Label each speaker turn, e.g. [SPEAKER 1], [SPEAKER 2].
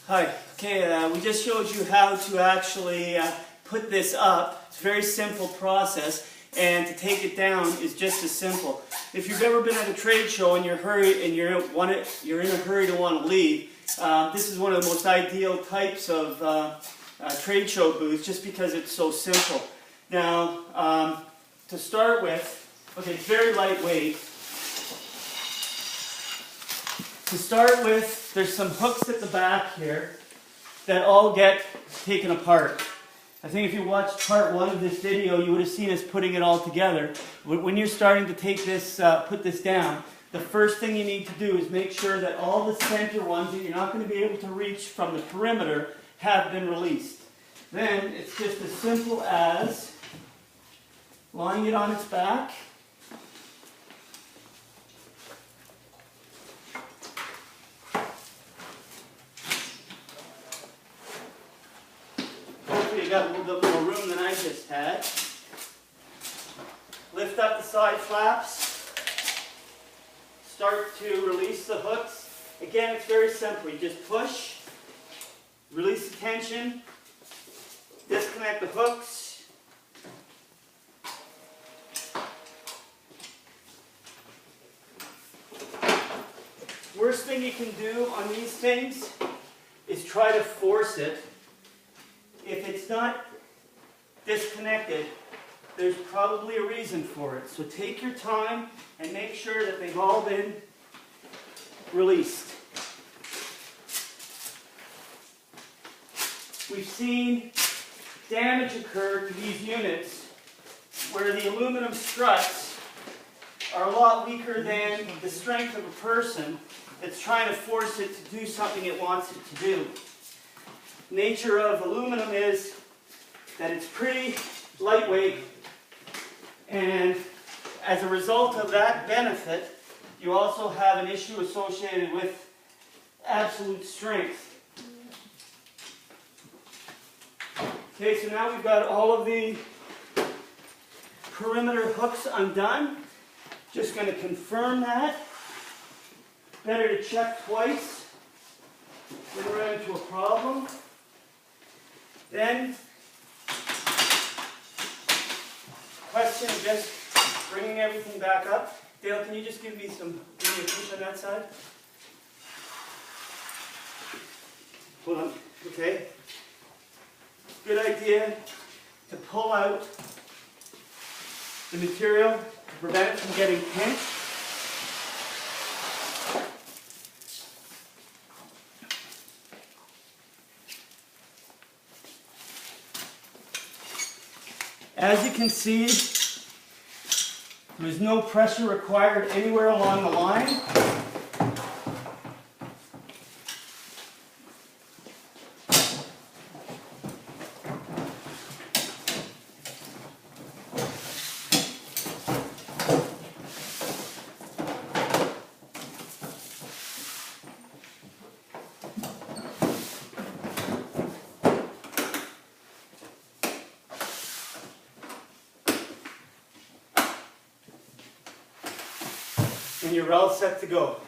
[SPEAKER 1] Hi. Okay, we just showed you how to actually put this up. It's a very simple process, and to take it down is just as simple. If you've ever been at a trade show and you're in a hurry to want to leave, this is one of the most ideal types of trade show booths, just because it's so simple. Now, to start with, okay, it's very lightweight. To start with, there's some hooks at the back here that all get taken apart. I think if you watched part one of this video, you would have seen us putting it all together. When you're starting to take this, put this down, the first thing you need to do is make sure that all the center ones that you're not going to be able to reach from the perimeter have been released. Then it's just as simple as lying it on its back. Hopefully you got a little bit more room than I just had. Lift up the side flaps. Start to release the hooks. Again, it's very simple. You just push, release the tension, disconnect the hooks. Worst thing you can do on these things is try to force it. If it's not disconnected, there's probably a reason for it. So take your time and make sure that they've all been released. We've seen damage occur to these units where the aluminum struts are a lot weaker than the strength of a person that's trying to force it to do something it wants it to do. Nature of aluminum is that it's pretty lightweight, and as a result of that benefit, you also have an issue associated with absolute strength. Okay, so now we've got all of the perimeter hooks undone. Just going to confirm that. Better to check twice when we run into a problem. Then, question of just bringing everything back up. Dale, can you just give me a push on that side? Hold on. Okay. Good idea to pull out the material to prevent it from getting pinched. As you can see, there's no pressure required anywhere along the line. And you're all set to go.